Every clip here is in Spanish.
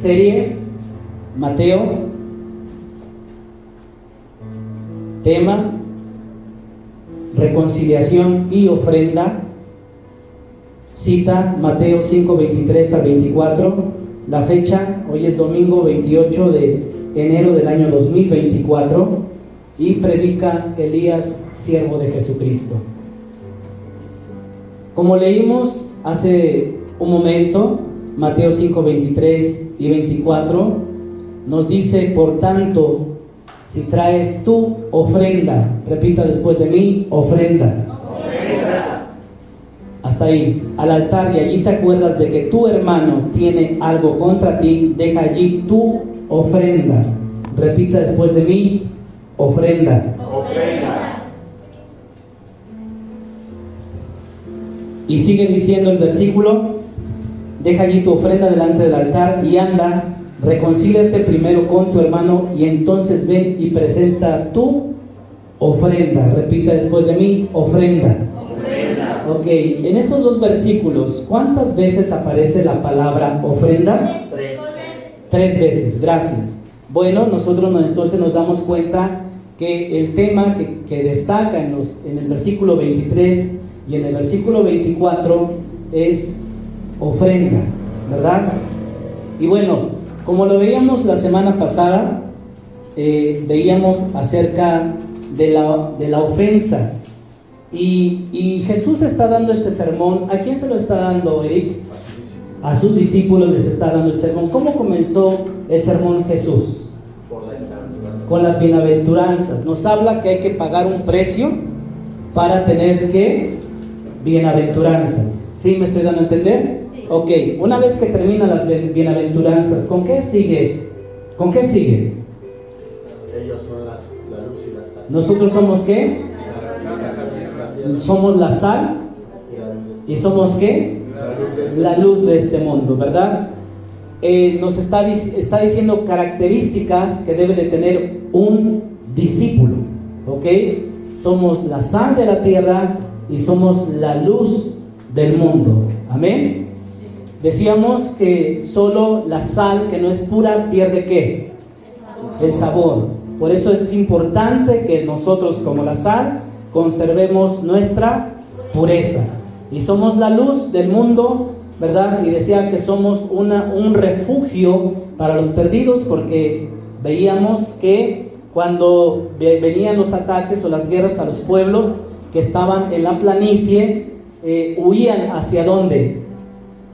serie Mateo, tema reconciliación y ofrenda, cita Mateo 5, 23 al 24, la fecha, hoy es domingo 28 de enero del año 2024, y predica Elías, siervo de Jesucristo. Como leímos hace un momento, Mateo 5, 23 y 24, nos dice: por tanto, si traes tu ofrenda, repita después de mí, ofrenda. Ofrenda. Hasta ahí, al altar, y allí te acuerdas de que tu hermano tiene algo contra ti, deja allí tu ofrenda. Repita después de mí, ofrenda. Ofrenda. Y sigue diciendo el versículo: deja allí tu ofrenda delante del altar y anda, reconcíliate primero con tu hermano y entonces ven y presenta tu ofrenda. Repita después de mí, ofrenda. Ofrenda. Ok, en estos dos versículos, ¿cuántas veces aparece la palabra ofrenda? 3. 3 veces, gracias. Bueno, nosotros entonces nos damos cuenta que el tema que destaca en el versículo 23 y en el versículo 24 es ofrenda, ¿verdad? Y bueno, como lo veíamos la semana pasada, veíamos acerca de la ofensa, y Jesús está dando este sermón. ¿A quién se lo está dando, Eric? A sus discípulos les está dando el sermón. ¿Cómo comenzó el sermón Jesús? Con las bienaventuranzas. Nos habla que hay que pagar un precio para tener que bienaventuranzas. ¿Sí me estoy dando a entender? Sí. Ok, una vez que terminan las bienaventuranzas, ¿con qué sigue? ¿Con qué sigue? Ellos son la luz y la sal. ¿Nosotros somos qué? Somos la sal. ¿Y somos qué? La luz de este mundo, ¿verdad? Nos está diciendo características que debe de tener un discípulo, ¿ok? Somos la sal de la tierra y somos la luz del mundo. Amén. Decíamos que solo la sal que no es pura pierde ¿qué? El sabor. Por eso es importante que nosotros, como la sal, conservemos nuestra pureza. Y somos la luz del mundo, ¿verdad? Y decía que somos un refugio para los perdidos, porque veíamos que cuando venían los ataques o las guerras a los pueblos que estaban en la planicie, huían ¿hacia dónde?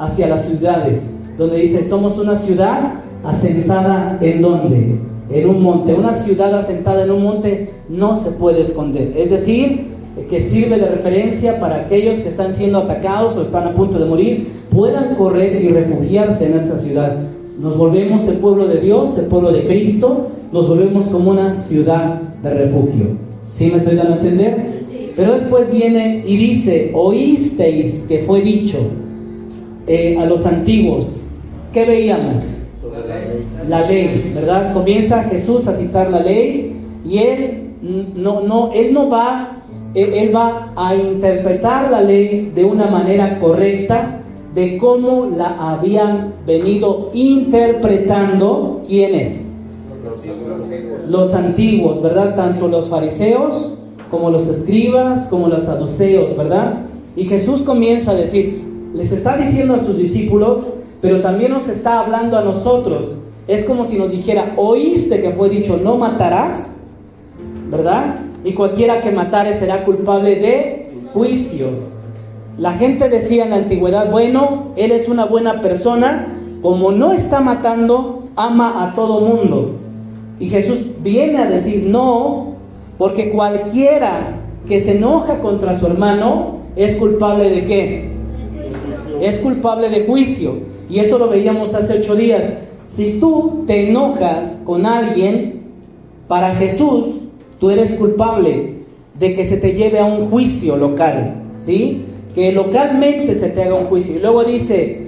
Hacia las ciudades, donde dice: somos una ciudad asentada ¿en dónde? En un monte. Una ciudad asentada en un monte no se puede esconder, es decir, que sirve de referencia para aquellos que están siendo atacados o están a punto de morir, puedan correr y refugiarse en esa ciudad. Nos volvemos el pueblo de Dios, el pueblo de Cristo, nos volvemos como una ciudad de refugio. ¿Sí me estoy dando a entender? Pero después viene y dice: oísteis que fue dicho a los antiguos. ¿Qué veíamos? La ley, ¿verdad? Comienza Jesús a citar la ley, y él va a interpretar la ley de una manera correcta, de cómo la habían venido interpretando. ¿Quiénes? Los antiguos, ¿verdad? Tanto los fariseos como los escribas, como los saduceos, ¿verdad? Y Jesús comienza a decir, les está diciendo a sus discípulos, pero también nos está hablando a nosotros. Es como si nos dijera: oíste que fue dicho, no matarás, ¿verdad? Y cualquiera que matare será culpable de juicio. La gente decía en la antigüedad: bueno, él es una buena persona, como no está matando, ama a todo mundo. Y Jesús viene a decir: no, porque cualquiera que se enoja contra su hermano es culpable de ¿qué? Es culpable de juicio. Y eso lo veíamos hace 8 días. Si tú te enojas con alguien, para Jesús tú eres culpable de que se te lleve a un juicio local, ¿sí? Que localmente se te haga un juicio. Y luego dice,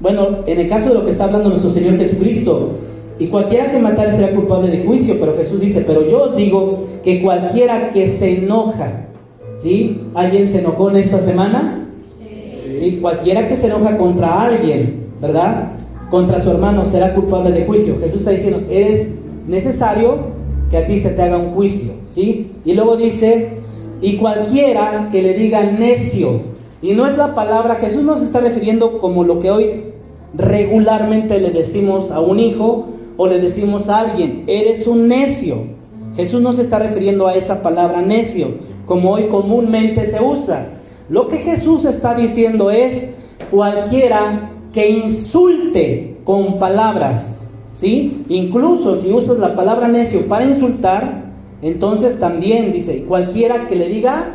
bueno, en el caso de lo que está hablando nuestro Señor Jesucristo, y cualquiera que matare será culpable de juicio, pero Jesús dice: pero yo os digo que cualquiera que se enoja, ¿sí? ¿Alguien se enojó en esta semana? Sí. Cualquiera que se enoja contra alguien, ¿verdad? contra su hermano será culpable de juicio. Jesús está diciendo, eres necesario que a ti se te haga un juicio, ¿sí? Y luego dice, y cualquiera que le diga necio, y no es la palabra, Jesús no se está refiriendo como lo que hoy regularmente le decimos a un hijo o le decimos a alguien, eres un necio. Jesús no se está refiriendo a esa palabra necio, como hoy comúnmente se usa. Lo que Jesús está diciendo es cualquiera que insulte con palabras, ¿sí? Incluso si usas la palabra necio para insultar, entonces también dice, cualquiera que le diga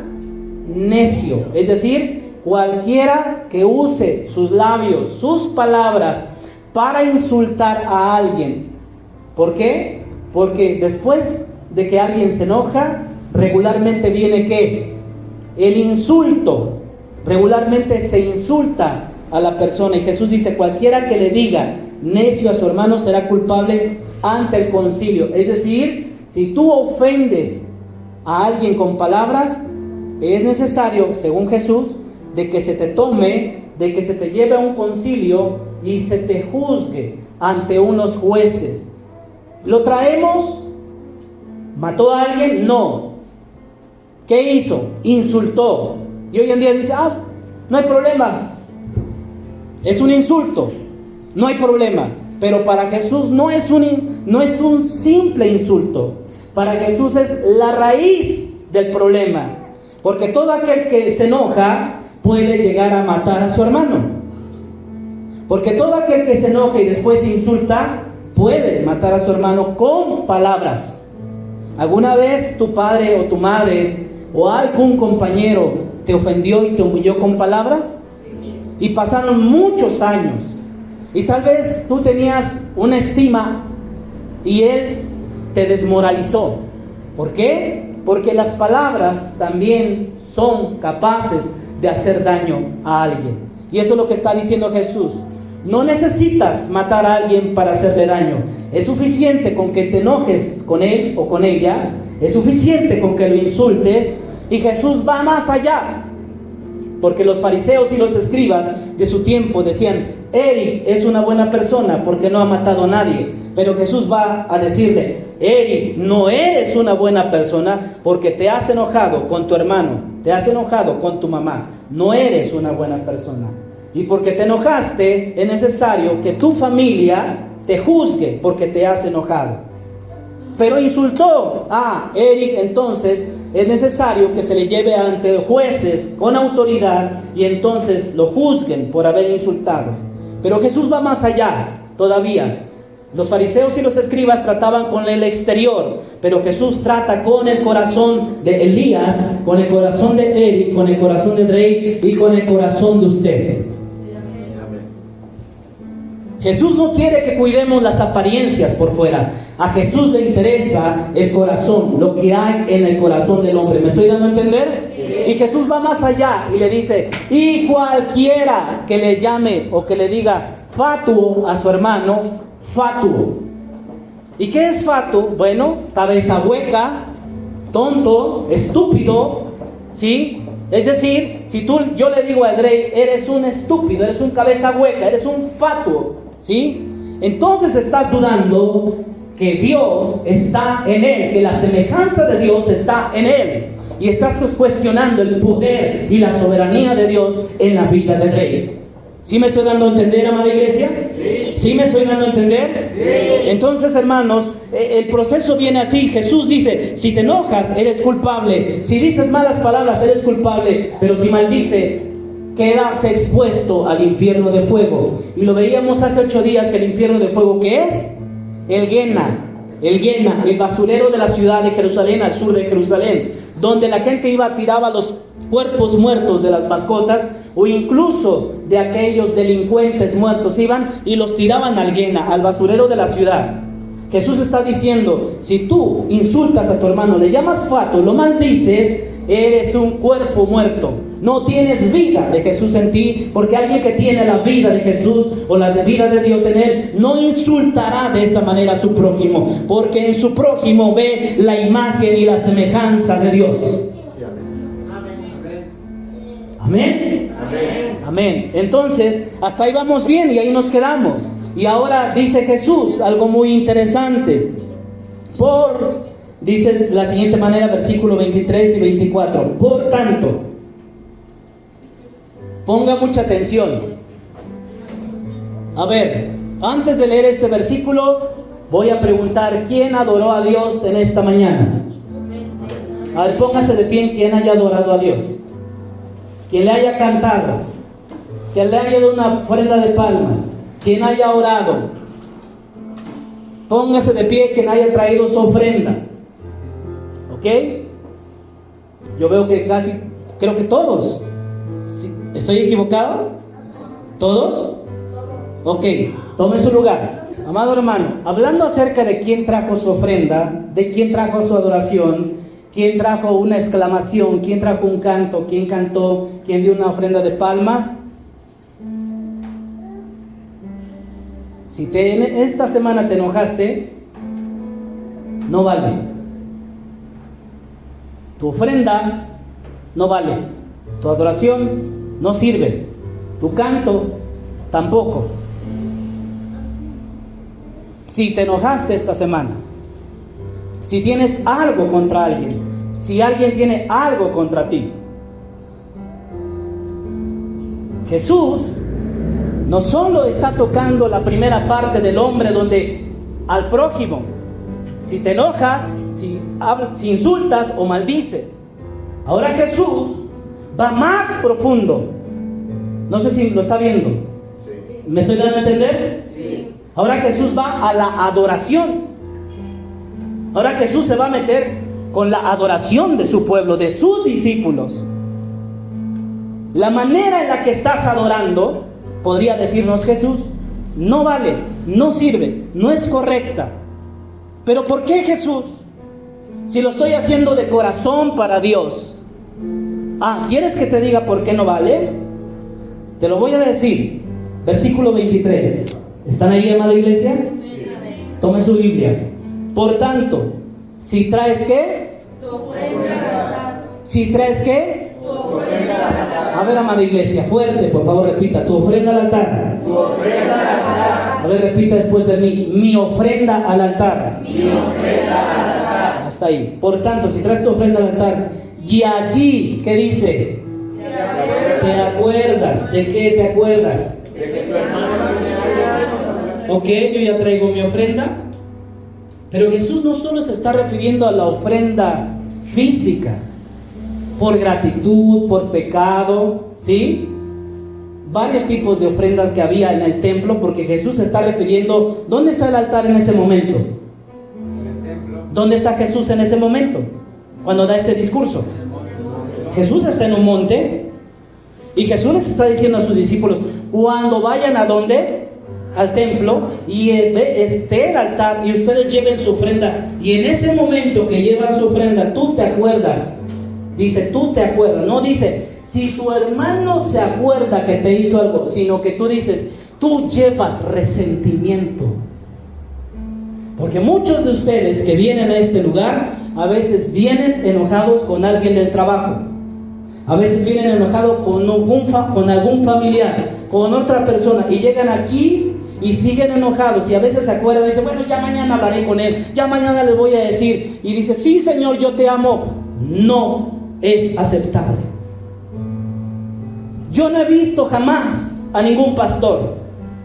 necio, es decir, cualquiera que use sus labios, sus palabras para insultar a alguien. ¿Por qué? Porque después de que alguien se enoja, regularmente viene ¿qué? El insulto. Regularmente se insulta a la persona, y Jesús dice, cualquiera que le diga necio a su hermano será culpable ante el concilio. Es decir, si tú ofendes a alguien con palabras, es necesario, según Jesús, de que se te tome, de que se te lleve a un concilio y se te juzgue ante unos jueces. ¿Lo traemos? ¿Mató a alguien? No. ¿Qué hizo? Insultó. Y hoy en día dice, no hay problema. Es un insulto. No hay problema. Pero para Jesús no es un simple insulto. Para Jesús es la raíz del problema. Porque todo aquel que se enoja puede llegar a matar a su hermano. Porque todo aquel que se enoja y después insulta puede matar a su hermano con palabras. ¿Alguna vez tu padre o tu madre o algún compañero te ofendió y te humilló con palabras? Y pasaron muchos años. Y tal vez tú tenías una estima y él te desmoralizó. ¿Por qué? Porque las palabras también son capaces de hacer daño a alguien. Y eso es lo que está diciendo Jesús. No necesitas matar a alguien para hacerle daño. Es suficiente con que te enojes con él o con ella. Es suficiente con que lo insultes. Y Jesús va más allá. Porque los fariseos y los escribas de su tiempo decían, Eric es una buena persona porque no ha matado a nadie. Pero Jesús va a decirle, Eric, no eres una buena persona porque te has enojado con tu hermano, te has enojado con tu mamá. No eres una buena persona. Y porque te enojaste, es necesario que tu familia te juzgue porque te has enojado. Pero insultó a Eric, entonces es necesario que se le lleve ante jueces con autoridad y entonces lo juzguen por haber insultado. Pero Jesús va más allá todavía. Los fariseos y los escribas trataban con el exterior, pero Jesús trata con el corazón de Elías, con el corazón de Eric, con el corazón de Drake y con el corazón de usted. Jesús no quiere que cuidemos las apariencias por fuera. A Jesús le interesa el corazón, lo que hay en el corazón del hombre. ¿Me estoy dando a entender? Sí. Y Jesús va más allá y le dice, y cualquiera que le llame o que le diga fatuo a su hermano, fatuo. ¿Y qué es fatuo? Bueno, cabeza hueca, tonto, estúpido, ¿sí? Es decir, si yo le digo a Drake, eres un estúpido, eres un cabeza hueca, eres un fatuo, ¿sí? Entonces estás dudando que Dios está en él, que la semejanza de Dios está en él. Y estás cuestionando el poder y la soberanía de Dios en la vida de Drake. ¿Sí me estoy dando a entender, amada iglesia? Sí. ¿Sí me estoy dando a entender? Sí. Entonces, hermanos, el proceso viene así. Jesús dice, si te enojas, eres culpable. Si dices malas palabras, eres culpable. Pero si maldice, quedas expuesto al infierno de fuego. Y lo veíamos hace 8 días, que el infierno de fuego, ¿qué es? El Guena, el basurero de la ciudad de Jerusalén, al sur de Jerusalén, donde la gente iba, tiraba los cuerpos muertos de las mascotas o incluso de aquellos delincuentes muertos, iban y los tiraban al Guena, al basurero de la ciudad. Jesús está diciendo, si tú insultas a tu hermano, le llamas fatuo, lo maldices, eres un cuerpo muerto. No tienes vida de Jesús en ti, porque alguien que tiene la vida de Jesús o la vida de Dios en él, no insultará de esa manera a su prójimo, porque en su prójimo ve la imagen y la semejanza de Dios. Amén. Amén. Amén. Entonces, hasta ahí vamos bien y ahí nos quedamos. Y ahora dice Jesús algo muy interesante. Dice de la siguiente manera, versículo 23 y 24. Por tanto, ponga mucha atención. A ver, antes de leer este versículo, voy a preguntar, ¿quién adoró a Dios en esta mañana? A ver, póngase de pie quien haya adorado a Dios. Quien le haya cantado. Quien le haya dado una ofrenda de palmas. Quien haya orado. Póngase de pie quien haya traído su ofrenda. ¿Ok? Yo veo que creo que todos. ¿Estoy equivocado? ¿Todos? Ok, tome su lugar. Amado hermano, hablando acerca de quién trajo su ofrenda, de quién trajo su adoración, quién trajo una exclamación, quién trajo un canto, quién cantó, quién dio una ofrenda de palmas. Si esta semana te enojaste, no vale. Tu ofrenda no vale. Tu adoración no sirve. Tu canto tampoco. Si te enojaste esta semana, si tienes algo contra alguien, si alguien tiene algo contra ti, Jesús no solo está tocando la primera parte del hombre donde al prójimo, si te enojas, si insultas o maldices. Ahora Jesús va más profundo. No sé si lo está viendo. Sí. ¿Me estoy dando a entender? Sí. Ahora Jesús va a la adoración. Ahora Jesús se va a meter con la adoración de su pueblo, de sus discípulos. La manera en la que estás adorando, podría decirnos Jesús, no vale, no sirve, no es correcta. Pero ¿por qué Jesús? Si lo estoy haciendo de corazón para Dios. ¿Quieres que te diga por qué no vale? Te lo voy a decir. Versículo 23. ¿Están ahí, amada iglesia? Sí. Tome su Biblia. Por tanto, si traes ¿qué? Tu ofrenda. Si traes ¿qué? Tu ofrenda. A ver, amada iglesia, fuerte, por favor, repita. Tu ofrenda al altar. Tu ofrenda al altar. A ver, repita después de mí. Mi ofrenda al altar. Mi ofrenda al altar. Hasta ahí. Por tanto, si traes tu ofrenda al altar, y allí, ¿qué dice? ¿Te acuerdas? ¿De qué te acuerdas? De que tu hermano Ok, yo ya traigo mi ofrenda. Pero Jesús no solo se está refiriendo a la ofrenda física, por gratitud, por pecado, ¿sí? Varios tipos de ofrendas que había en el templo, porque Jesús se está refiriendo, ¿dónde está el altar en ese momento? ¿Dónde está Jesús en ese momento? Cuando da este discurso. Jesús está en un monte y Jesús les está diciendo a sus discípulos, cuando vayan a ¿dónde? Al templo y esté el altar y ustedes lleven su ofrenda, y en ese momento que llevan su ofrenda, tú te acuerdas. Dice, tú te acuerdas, no dice, si tu hermano se acuerda que te hizo algo, sino que tú dices, tú llevas resentimiento. Porque muchos de ustedes que vienen a este lugar, a veces vienen enojados con alguien del trabajo. A veces vienen enojados con algún familiar, con otra persona, y llegan aquí y siguen enojados, y a veces se acuerdan y dicen, bueno, ya mañana hablaré con él, ya mañana les voy a decir, y dice, sí Señor, yo te amo. No es aceptable. Yo no he visto jamás a ningún pastor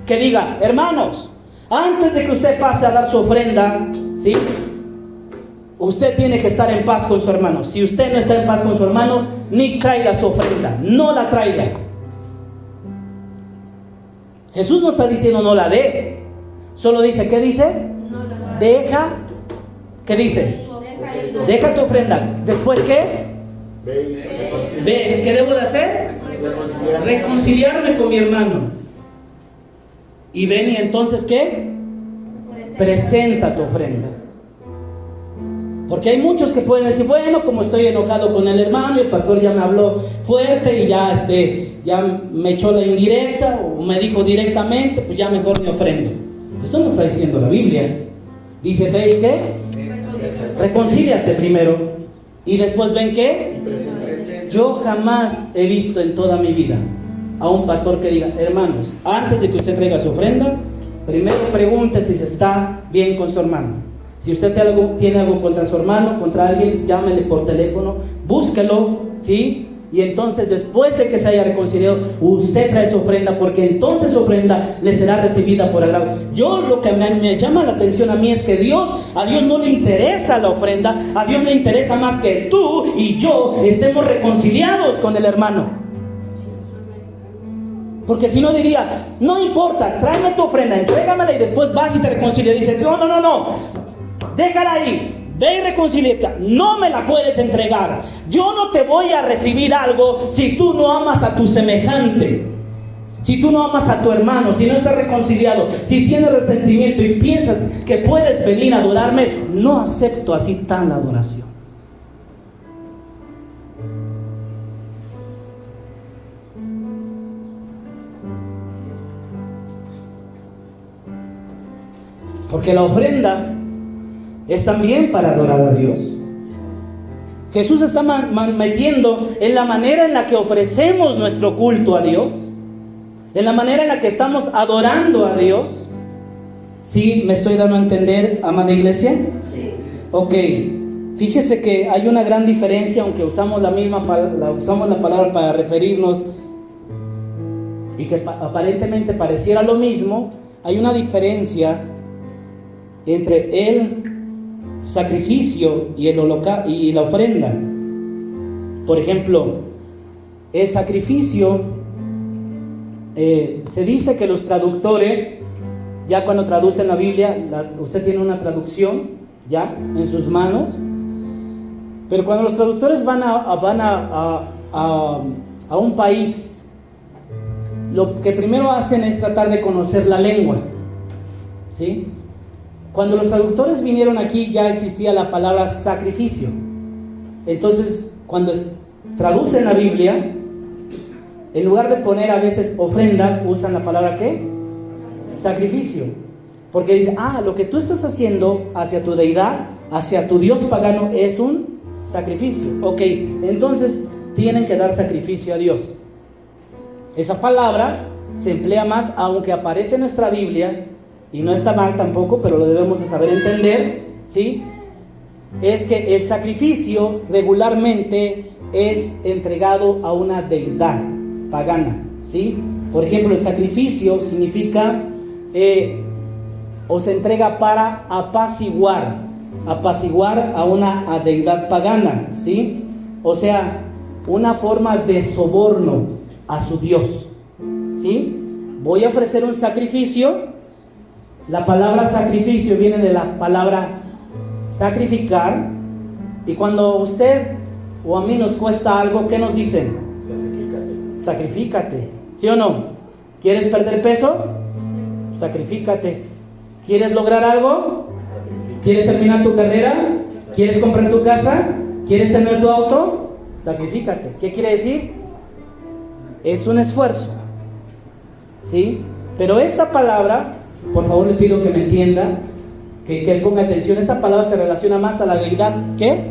que diga, hermanos, antes de que usted pase a dar su ofrenda, ¿sí? Usted tiene que estar en paz con su hermano. Si usted no está en paz con su hermano, ni traiga su ofrenda, no la traiga. Jesús no está diciendo no la dé, solo dice, ¿qué dice? Deja, ¿qué dice? Deja tu ofrenda. ¿Después qué? Ve, ¿qué debo de hacer? Reconciliarme con mi hermano. Y ven, y entonces ¿qué? Presenta tu ofrenda. Porque hay muchos que pueden decir, bueno, como estoy enojado con el hermano y el pastor ya me habló fuerte y ya me echó la indirecta o me dijo directamente, pues ya mejor me ofrendo. Eso no está diciendo la Biblia. Dice, ve y ¿qué? Reconcíliate primero. Y después ven ¿qué? Yo jamás he visto en toda mi vida a un pastor que diga, hermanos, antes de que usted traiga su ofrenda, primero pregunte si se está bien con su hermano. Si usted tiene algo contra su hermano, contra alguien, llámele por teléfono, búsquelo, ¿sí? Y entonces después de que se haya reconciliado, usted trae su ofrenda, porque entonces su ofrenda le será recibida por agrado. Yo lo que me llama la atención a mí es que a Dios no le interesa la ofrenda, a Dios le interesa más que tú y yo estemos reconciliados con el hermano. Porque si no diría, no importa, tráeme tu ofrenda, entrégamela y después vas y te reconcilias. Dice, no, déjala ahí. Ve y reconcíliate, no me la puedes entregar. Yo no te voy a recibir algo si tú no amas a tu semejante, si tú no amas a tu hermano, si no estás reconciliado, si tienes resentimiento y piensas que puedes venir a adorarme. No acepto así tan la adoración. Porque la ofrenda es también para adorar a Dios. Jesús está metiendo en la manera en la que ofrecemos nuestro culto a Dios, en la manera en la que estamos adorando a Dios. ¿Sí me estoy dando a entender, amada iglesia? Sí. Ok, fíjese que hay una gran diferencia, aunque usamos usamos la palabra para referirnos y que aparentemente pareciera lo mismo. Hay una diferencia entre el sacrificio y y la ofrenda. Por ejemplo, el sacrificio, se dice que los traductores, ya cuando traducen la Biblia, usted tiene una traducción ya en sus manos, pero cuando los traductores van a un país, lo que primero hacen es tratar de conocer la lengua, ¿sí? Cuando los traductores vinieron aquí ya existía la palabra sacrificio. Entonces, cuando traducen la Biblia, en lugar de poner a veces ofrenda, usan la palabra ¿qué? Sacrificio. Porque dice, lo que tú estás haciendo hacia tu deidad, hacia tu Dios pagano, es un sacrificio. Ok, entonces tienen que dar sacrificio a Dios. Esa palabra se emplea más, aunque aparece en nuestra Biblia, y no está mal tampoco, pero lo debemos de saber entender, ¿sí? Es que el sacrificio regularmente es entregado a una deidad pagana, ¿sí? Por ejemplo, el sacrificio significa o se entrega para apaciguar a una deidad pagana, ¿sí? O sea, una forma de soborno a su Dios, ¿sí? Voy a ofrecer un sacrificio. La palabra sacrificio viene de la palabra sacrificar, y cuando usted o a mí nos cuesta algo, ¿qué nos dicen? Sacrifícate, ¿sí o no? ¿Quieres perder peso? Sacrifícate. ¿Quieres lograr algo? ¿Quieres terminar tu carrera? ¿Quieres comprar tu casa? ¿Quieres tener tu auto? Sacrifícate. ¿Qué quiere decir? Es un esfuerzo, ¿sí? Pero esta palabra, por favor le pido que me entienda, que ponga atención. Esta palabra se relaciona más a la deidad, ¿qué?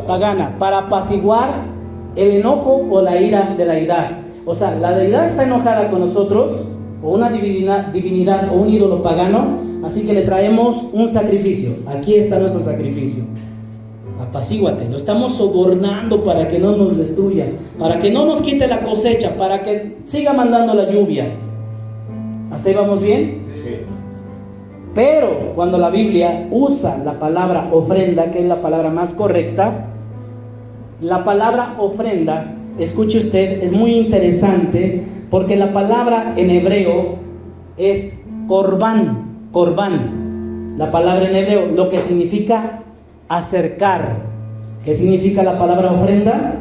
Pagana, para apaciguar el enojo o la ira de la deidad. O sea, la deidad está enojada con nosotros, o una divinidad o un ídolo pagano, así que le traemos un sacrificio. Aquí está nuestro sacrificio. Apacíguate, lo estamos sobornando para que no nos destruya, para que no nos quite la cosecha, para que siga mandando la lluvia. ¿Hasta ahí vamos bien? Sí. Pero cuando la Biblia usa la palabra ofrenda, que es la palabra más correcta, la palabra ofrenda, escuche usted, es muy interesante, porque la palabra en hebreo es corbán. La palabra en hebreo, lo que significa acercar. ¿Qué significa la palabra ofrenda?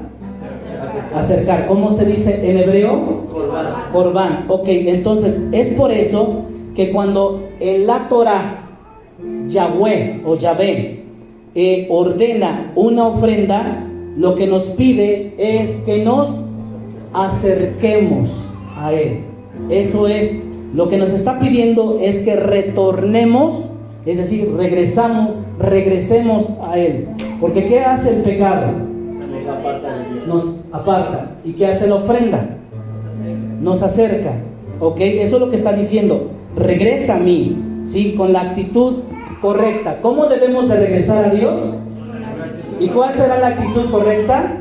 Acercar. ¿Cómo se dice en hebreo? Corbán. Ok, entonces es por eso que cuando en la Torah Yahweh o Yahvé ordena una ofrenda, lo que nos pide es que nos acerquemos a Él. Eso es, lo que nos está pidiendo es que retornemos, es decir, regresemos a Él. Porque ¿qué hace el pecado? Nos aparta. ¿Y qué hace la ofrenda? Nos acerca. ¿Ok? Eso es lo que está diciendo. regresa a mí, ¿sí? Con la actitud correcta. ¿Cómo debemos de regresar a Dios? ¿Y cuál será la actitud correcta?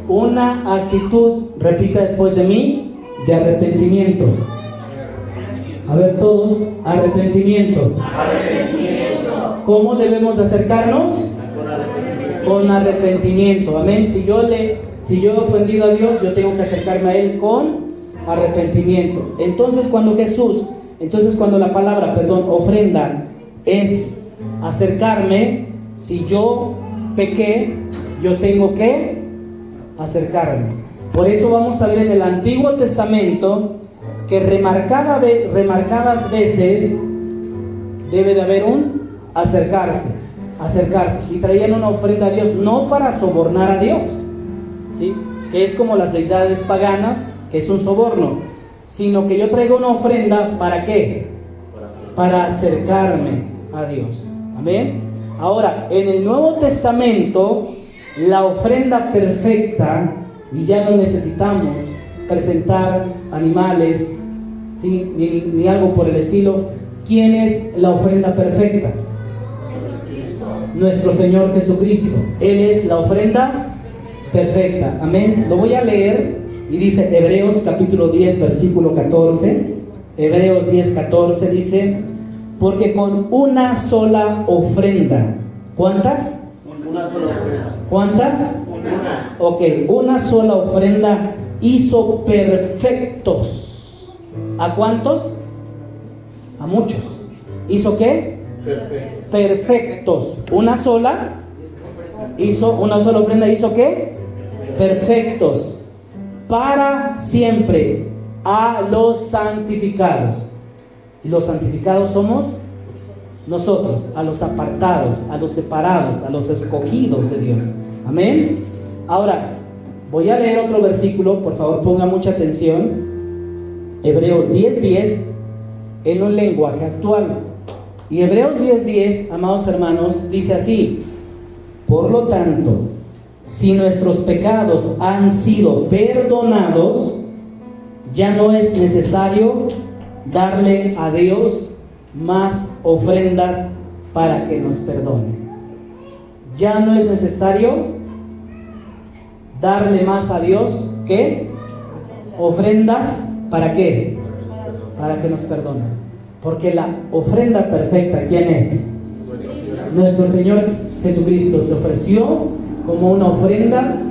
Una actitud, repita después de mí, de arrepentimiento. A ver todos, arrepentimiento. ¿Cómo debemos acercarnos? Con arrepentimiento. Amén. Si yo he ofendido a Dios, yo tengo que acercarme a Él con arrepentimiento. Entonces cuando la palabra, ofrenda es acercarme, si yo pequé, yo tengo que acercarme. Por eso vamos a ver en el Antiguo Testamento que remarcadas veces debe de haber un acercarse, y traían una ofrenda a Dios, no para sobornar a Dios, ¿sí? Que es como las deidades paganas, que es un soborno, sino que yo traigo una ofrenda, ¿para qué? Para acercarme a Dios. Amén. Ahora, en el Nuevo Testamento, la ofrenda perfecta, y ya no necesitamos presentar animales, ¿sí? ni algo por el estilo. ¿Quién es la ofrenda perfecta? Jesucristo. Nuestro Señor Jesucristo. Él es la ofrenda perfecta. Amén. Lo voy a leer y dice Hebreos capítulo 10 versículo 14. Hebreos 10, 14 dice: porque con una sola ofrenda. ¿Cuántas? Una sola ofrenda. ¿Cuántas? Una. Ok, una sola ofrenda hizo perfectos. ¿A cuántos? A muchos. ¿Hizo qué? Perfecto. Perfectos. Una sola ofrenda hizo ¿qué? Perfectos. Para siempre a los santificados. Y los santificados somos nosotros, a los apartados, a los separados, a los escogidos de Dios. Amén. Ahora voy a leer otro versículo, por favor ponga mucha atención. Hebreos 10:10, en un lenguaje actual. Y Hebreos 10:10, amados hermanos, dice así: por lo tanto, si nuestros pecados han sido perdonados, ya no es necesario darle a Dios más ofrendas para que nos perdone. Ya no es necesario darle más a Dios que ofrendas. ¿Para qué? Para que nos perdone. Porque la ofrenda perfecta, ¿quién es? Nuestro Señor Jesucristo se ofreció como una ofrenda,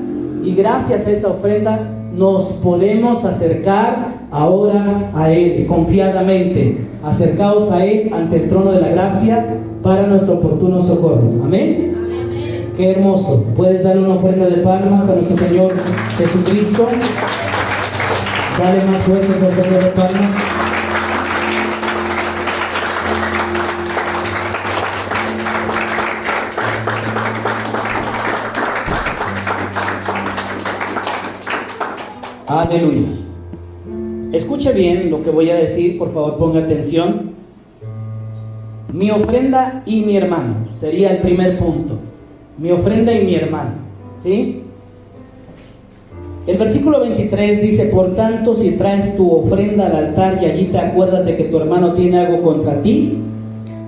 y gracias a esa ofrenda nos podemos acercar ahora a Él confiadamente. Acercaos a Él ante el trono de la gracia para nuestro oportuno socorro. Amén. Amén. Qué hermoso. Puedes dar una ofrenda de palmas a nuestro Señor Jesucristo. Dale más fuerte esa ofrenda de palmas. Aleluya. Escuche bien lo que voy a decir, por favor ponga atención. Mi ofrenda y mi hermano sería el primer punto. Mi ofrenda y mi hermano, ¿sí? El versículo 23 dice: por tanto, si traes tu ofrenda al altar y allí te acuerdas de que tu hermano tiene algo contra ti,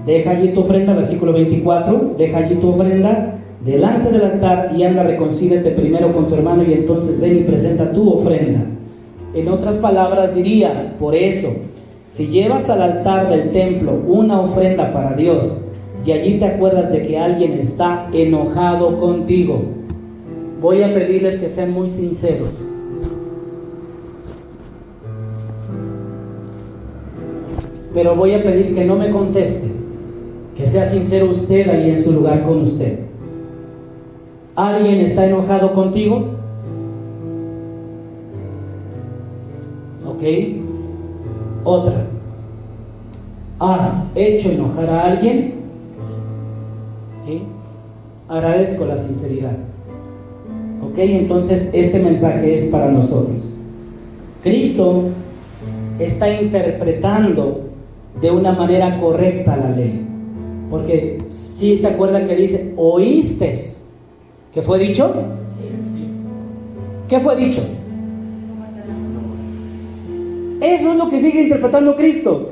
deja allí tu ofrenda. Versículo 24, deja allí tu ofrenda delante del altar y anda, reconcíliate primero con tu hermano y entonces ven y presenta tu ofrenda. En otras palabras diría: por eso, si llevas al altar del templo una ofrenda para Dios y allí te acuerdas de que alguien está enojado contigo, voy a pedirles que sean muy sinceros. Pero voy a pedir que no me conteste, que sea sincero usted ahí en su lugar con usted. ¿Alguien está enojado contigo? Ok. Otra. ¿Has hecho enojar a alguien? ¿Sí? Agradezco la sinceridad. Ok, entonces este mensaje es para nosotros. Cristo está interpretando de una manera correcta la ley. Porque si se acuerda que dice: oíste. ¿Qué fue dicho? ¿Qué fue dicho? Eso es lo que sigue interpretando Cristo.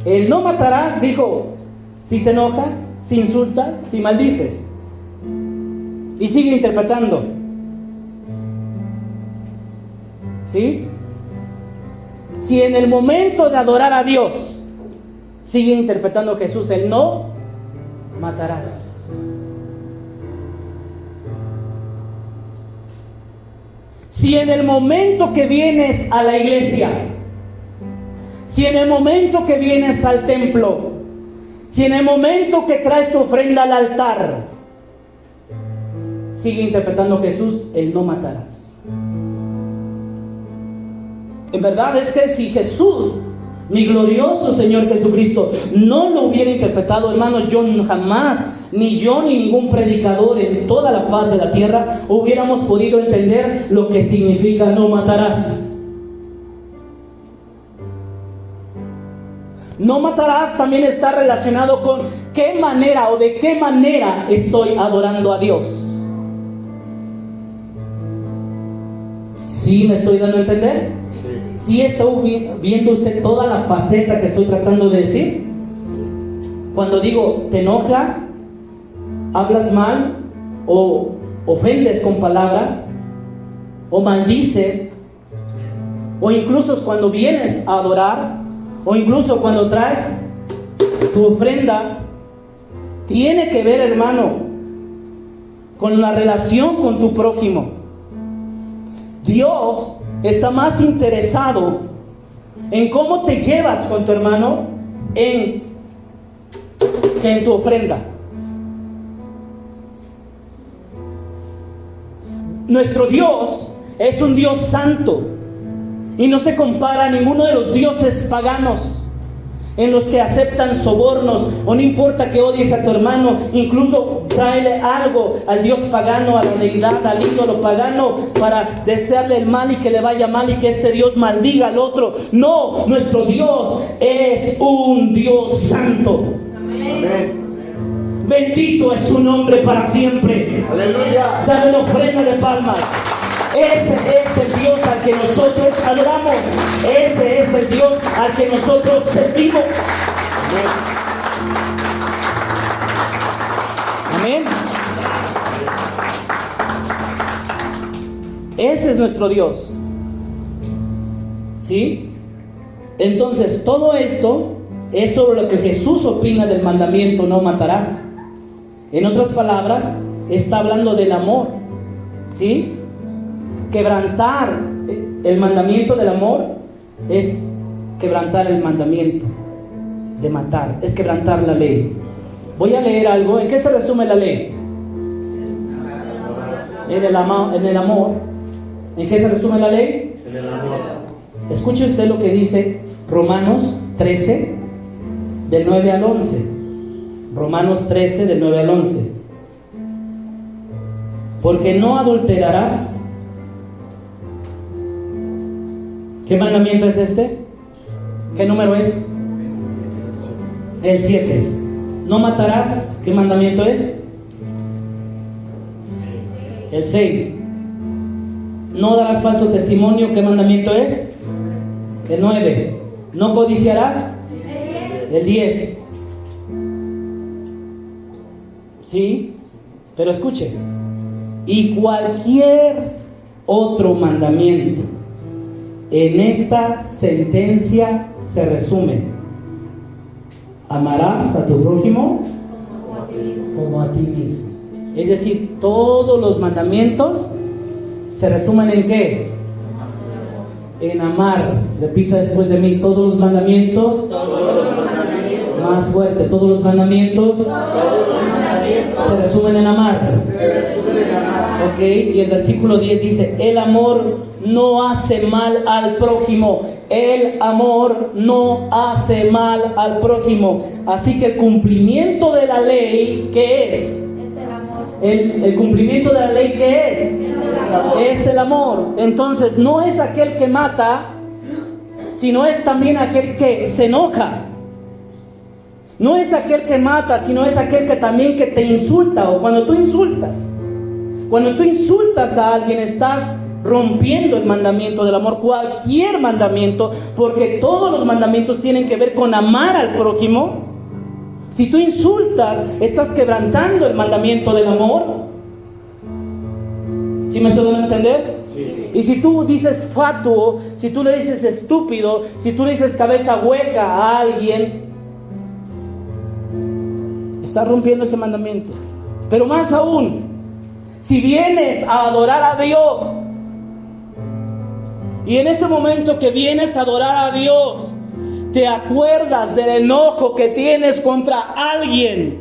El no matarás dijo, si te enojas, si insultas, si maldices. Y sigue interpretando. ¿Sí? Si en el momento de adorar a Dios, sigue interpretando Jesús el no matarás. Si en el momento que vienes a la iglesia, si en el momento que vienes al templo, si en el momento que traes tu ofrenda al altar, sigue interpretando Jesús el no matarás. En verdad es que si Jesús, mi glorioso Señor Jesucristo, no lo hubiera interpretado, hermanos, yo jamás, ni yo ni ningún predicador en toda la faz de la tierra, hubiéramos podido entender lo que significa no matarás. No matarás también está relacionado con qué manera o de qué manera estoy adorando a Dios. ¿Sí me estoy dando a entender? ¿Sí está viendo usted toda la faceta que estoy tratando de decir? Cuando digo, te enojas, hablas mal o ofendes con palabras o maldices, o incluso cuando vienes a adorar, o incluso cuando traes tu ofrenda, tiene que ver, hermano, con la relación con tu prójimo. Dios está más interesado en cómo te llevas con tu hermano que en tu ofrenda. Nuestro Dios es un Dios santo y no se compara a ninguno de los dioses paganos en los que aceptan sobornos, o no importa que odies a tu hermano, incluso tráele algo al dios pagano, a la deidad, al ídolo pagano, para desearle el mal y que le vaya mal y que este Dios maldiga al otro. No, nuestro Dios es un Dios santo. Amén. Bendito es su nombre para siempre. Aleluya. Dale una ofrenda de palmas. Ese es el Dios al que nosotros adoramos. Ese es el Dios al que nosotros servimos. Amén. Ese es nuestro Dios. ¿Sí? Entonces, todo esto es sobre lo que Jesús opina del mandamiento, no matarás. En otras palabras, está hablando del amor. ¿Sí? Quebrantar el mandamiento del amor es quebrantar el mandamiento de matar, es quebrantar la ley. Voy a leer algo. ¿En qué se resume la ley? En el amor. ¿En qué se resume la ley? En el amor. Escuche usted lo que dice Romanos 13, del 9 al 11. Romanos 13, del 9 al 11. Porque no adulterarás. ¿Qué mandamiento es este? ¿Qué número es? El 7. No matarás. ¿Qué mandamiento es? El 6. No darás falso testimonio. ¿Qué mandamiento es? El 9. No codiciarás. El 10. ¿Sí? Pero escuche. Y cualquier otro mandamiento en esta sentencia se resume: amarás a tu prójimo como a ti mismo. Es decir, todos los mandamientos se resumen ¿en qué? En amar. Repita después de mí: todos los mandamientos. Más fuerte: todos los mandamientos se resumen en amar. Ok, y el versículo 10 dice: el amor no hace mal al prójimo. El amor no hace mal al prójimo. Así que el cumplimiento de la ley, ¿qué es? El cumplimiento de la ley, ¿qué es? Es el amor. Entonces no es aquel que mata, sino es también aquel que se enoja. No es aquel que mata, sino es aquel que también que te insulta. O cuando tú insultas a alguien, estás rompiendo el mandamiento del amor, cualquier mandamiento, porque todos los mandamientos tienen que ver con amar al prójimo. Si tú insultas, estás quebrantando el mandamiento del amor. ¿Sí me estoy dando a entender? Sí. Y si tú dices fatuo, si tú le dices estúpido, si tú le dices cabeza hueca a alguien, estás rompiendo ese mandamiento. Pero más aún, si vienes a adorar a Dios, y en ese momento que vienes a adorar a Dios, te acuerdas del enojo que tienes contra alguien,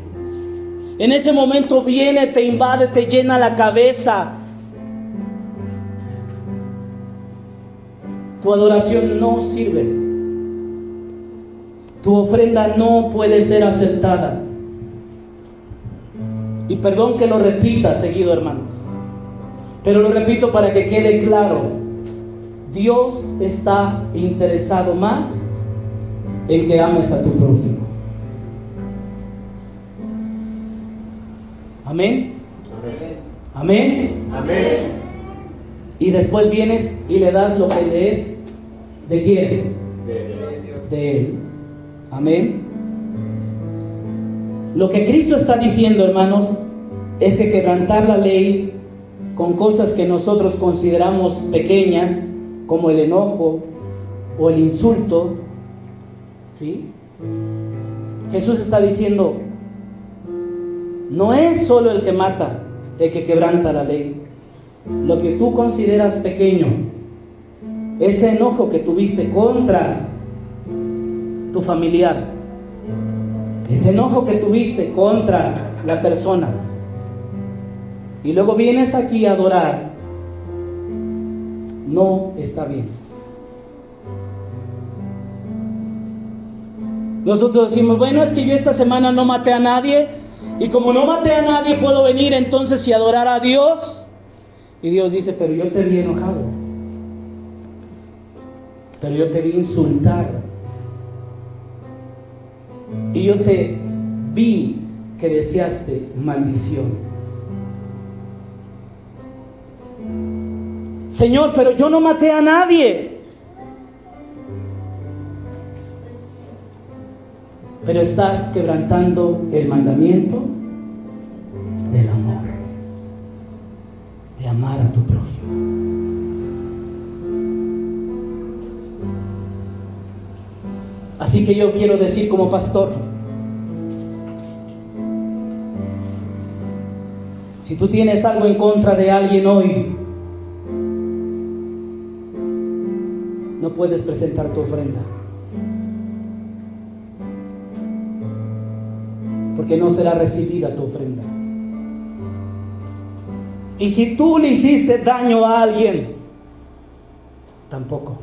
en ese momento viene, te invade, te llena la cabeza. Tu adoración no sirve. Tu ofrenda no puede ser aceptada. Y perdón que lo repita seguido, hermanos, pero lo repito para que quede claro. Dios está interesado más en que ames a tu prójimo. Amén. Amén. Amén. Y después vienes y le das lo que le es. ¿De quién? De Él. Amén. Lo que Cristo está diciendo, hermanos, es que quebrantar la ley con cosas que nosotros consideramos pequeñas, como el enojo o el insulto, ¿sí? Jesús está diciendo, no es solo el que mata el que quebranta la ley. Lo que tú consideras pequeño, ese enojo que tuviste contra tu familiar, ese enojo que tuviste contra la persona, y luego vienes aquí a adorar, no está bien. Nosotros decimos, bueno, es que yo esta semana no maté a nadie, y como no maté a nadie puedo venir entonces y adorar a Dios. Y Dios dice, pero yo te vi enojado, pero yo te vi insultar, y yo te vi que deseaste maldición. Señor, pero yo no maté a nadie. Pero estás quebrantando el mandamiento del amor, de amar a tu prójimo. Así que yo quiero decir como pastor, si tú tienes algo en contra de alguien hoy, no puedes presentar tu ofrenda, porque no será recibida tu ofrenda. Y si tú le hiciste daño a alguien, tampoco.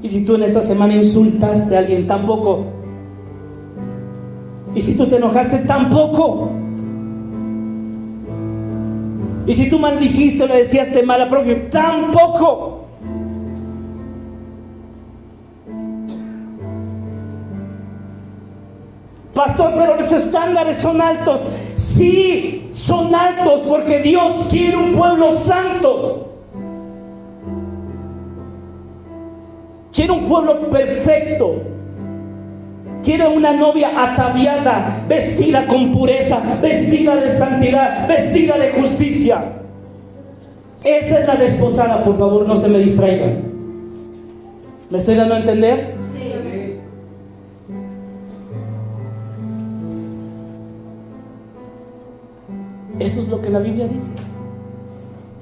Y si tú en esta semana insultaste a alguien, tampoco. Y si tú te enojaste, tampoco. Y si tú maldijiste o le deseaste mal a propio, tampoco. Pastor, pero los estándares son altos. Sí, son altos porque Dios quiere un pueblo santo. Quiere un pueblo perfecto. Quiere una novia ataviada, vestida con pureza, vestida de santidad, vestida de justicia. Esa es la desposada, por favor, no se me distraigan. ¿Me estoy dando a entender? Sí. Eso es lo que la Biblia dice.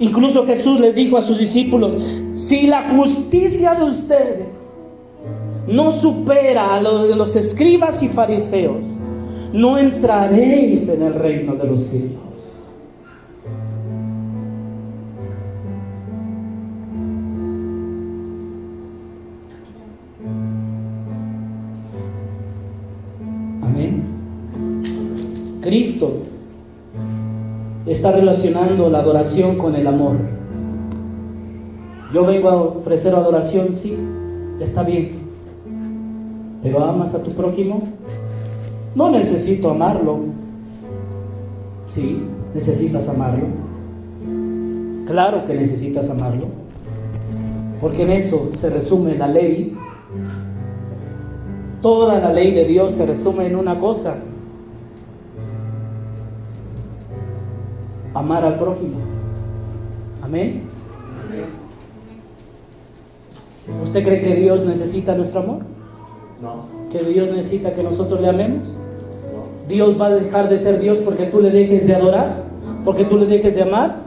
Incluso Jesús les dijo a sus discípulos, si la justicia de ustedes no supera a lo de los escribas y fariseos, no entraréis en el reino de los cielos. Amén. Cristo está relacionando la adoración con el amor. Yo vengo a ofrecer adoración, sí, está bien. Pero ¿amas a tu prójimo? No necesito amarlo. Sí, necesitas amarlo. Claro que necesitas amarlo, porque en eso se resume la ley. Toda la ley de Dios se resume en una cosa: amar al prójimo. Amén. ¿Usted cree que Dios necesita nuestro amor? No. ¿Que Dios necesita que nosotros le amemos? No. ¿Dios va a dejar de ser Dios porque tú le dejes de adorar? ¿Porque tú le dejes de amar?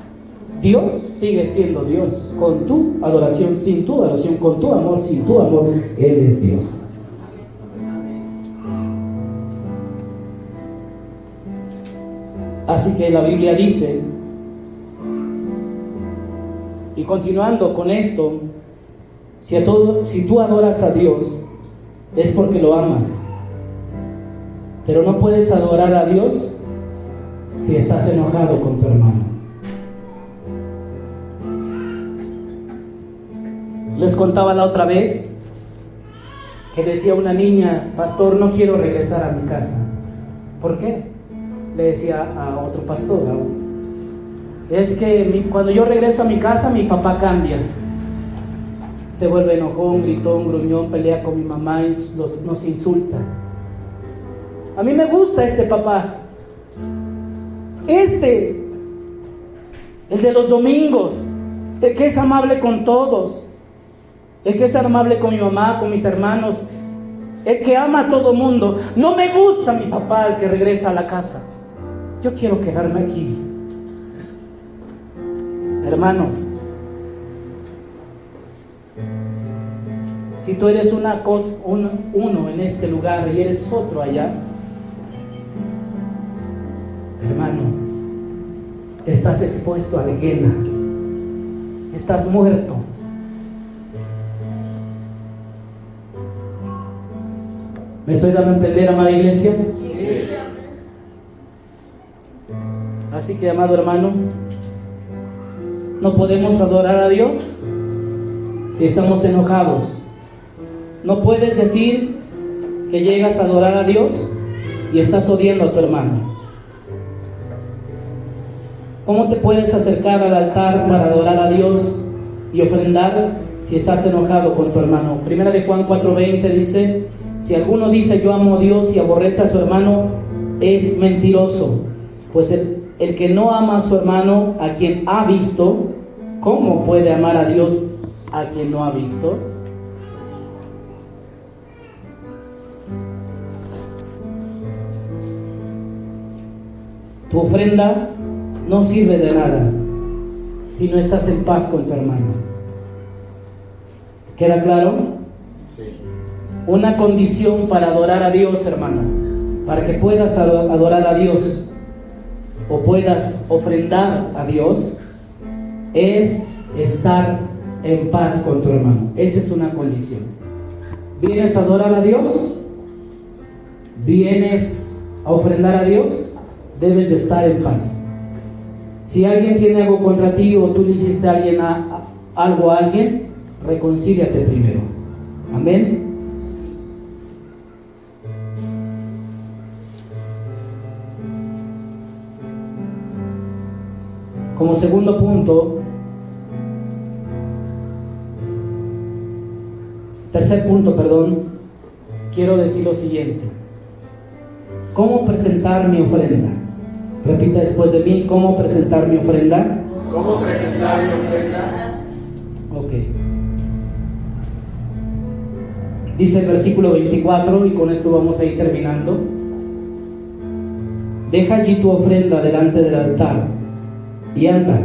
Dios sigue siendo Dios, con tu adoración, sin tu adoración, con tu amor, sin tu amor. Él es Dios. Así que la Biblia dice, y continuando con esto, si tú adoras a Dios, es porque lo amas. Pero no puedes adorar a Dios si estás enojado con tu hermano. Les contaba la otra vez que decía una niña: pastor, no quiero regresar a mi casa. ¿Por qué? Le decía a otro pastor: es que cuando yo regreso a mi casa, mi papá cambia. Se vuelve enojón, gritón, gruñón, pelea con mi mamá y nos insulta. A mí me gusta este papá. El de los domingos, el que es amable con todos, el que es amable con mi mamá, con mis hermanos, el que ama a todo mundo. No me gusta mi papá, el que regresa a la casa. Yo quiero quedarme aquí. Hermano, si tú eres uno en este lugar y eres otro allá, hermano, estás expuesto a la guerra, estás muerto. ¿Me estoy dando a entender, amada iglesia? Sí. Así que, amado hermano, no podemos adorar a Dios si estamos enojados. No puedes decir que llegas a adorar a Dios y estás odiando a tu hermano. ¿Cómo te puedes acercar al altar para adorar a Dios y ofrendar si estás enojado con tu hermano? Primera de Juan 4:20 dice: si alguno dice yo amo a Dios y aborrece a su hermano, es mentiroso. Pues el que no ama a su hermano, a quien ha visto, ¿cómo puede amar a Dios a quien no ha visto? Tu ofrenda no sirve de nada si no estás en paz con tu hermano. ¿Queda claro? Sí. Una condición para adorar a Dios, hermano, para que puedas adorar a Dios o puedas ofrendar a Dios, es estar en paz con tu hermano. Esa es una condición. ¿Vienes a adorar a Dios? ¿Vienes a ofrendar a Dios? Debes de estar en paz. Si alguien tiene algo contra ti o tú le hiciste algo a alguien, reconcíliate primero. Amén. Como segundo punto, tercer punto, quiero decir lo siguiente: ¿cómo presentar mi ofrenda? Repita después de mí: ¿cómo presentar mi ofrenda? ¿Cómo presentar mi ofrenda? Ok. Dice el versículo 24, y con esto vamos a ir terminando: deja allí tu ofrenda delante del altar y anda,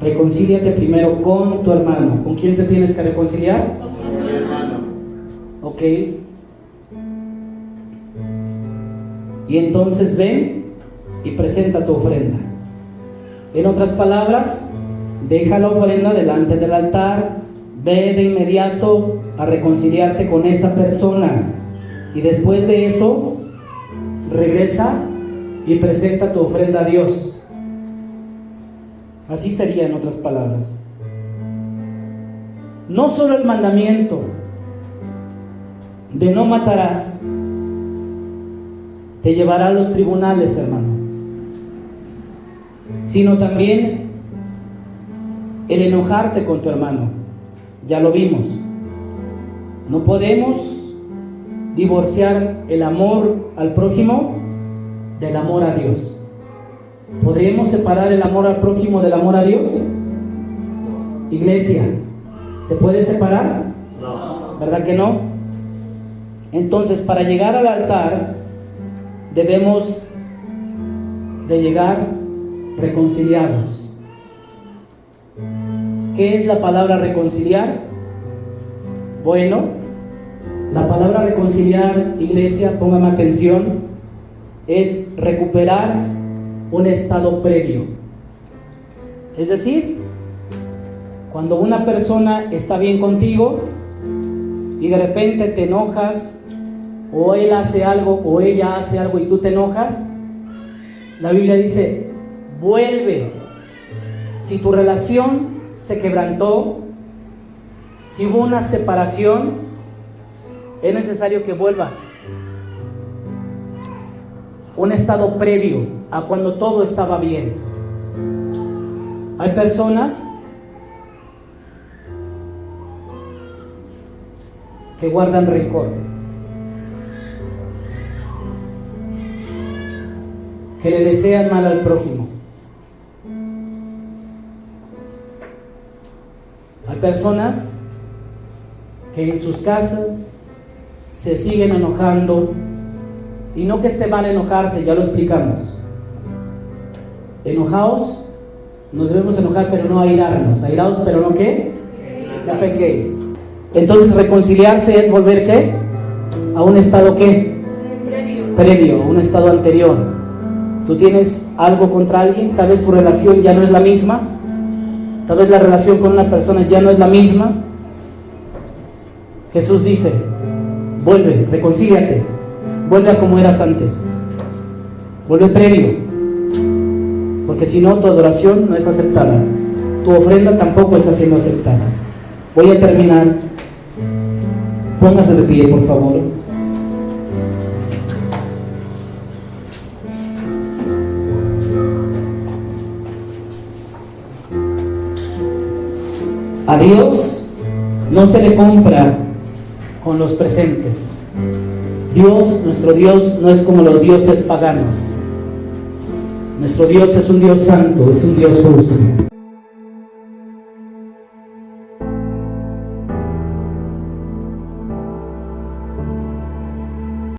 reconcíliate primero con tu hermano. ¿Con quién te tienes que reconciliar? Con mi hermano. Ok. Y entonces ven y presenta tu ofrenda. En otras palabras, deja la ofrenda delante del altar, ve de inmediato a reconciliarte con esa persona, y después de eso regresa y presenta tu ofrenda a Dios. Así sería, en otras palabras. No solo el mandamiento de no matarás te llevará a los tribunales, hermano, sino también el enojarte con tu hermano. Ya lo vimos. No podemos divorciar el amor al prójimo del amor a Dios. ¿Podríamos separar el amor al prójimo del amor a Dios? Iglesia, ¿se puede separar? No. ¿Verdad que no? Entonces, para llegar al altar, debemos de llegar reconciliados. ¿Qué es la palabra reconciliar? Bueno, la palabra reconciliar, iglesia, póngame atención, es recuperar un estado previo. Es decir, cuando una persona está bien contigo y de repente te enojas, o él hace algo o ella hace algo y tú te enojas, la Biblia dice, vuelve. Si tu relación se quebrantó, si hubo una separación, es necesario que vuelvas. Un estado previo a cuando todo estaba bien. Hay personas que guardan rencor, que le desean mal al prójimo. Hay personas que en sus casas se siguen enojando, y no que esté mal enojarse, ya lo explicamos. Enojaos, nos debemos enojar, pero no airarnos. Airaos, pero no ¿qué? No pequéis. Entonces reconciliarse es volver ¿qué? A un estado ¿qué? Previo, a un estado anterior. Tú tienes algo contra alguien, tal vez tu relación ya no es la misma, tal vez la relación con una persona ya no es la misma. Jesús dice, vuelve, reconcíliate, vuelve a como eras antes, vuelve previo, porque si no tu adoración no es aceptada, tu ofrenda tampoco está siendo aceptada. Voy a terminar. Póngase de pie, por favor. A Dios no se le compra con los presentes. Dios, nuestro Dios, no es como los dioses paganos. Nuestro Dios es un Dios santo, es un Dios justo.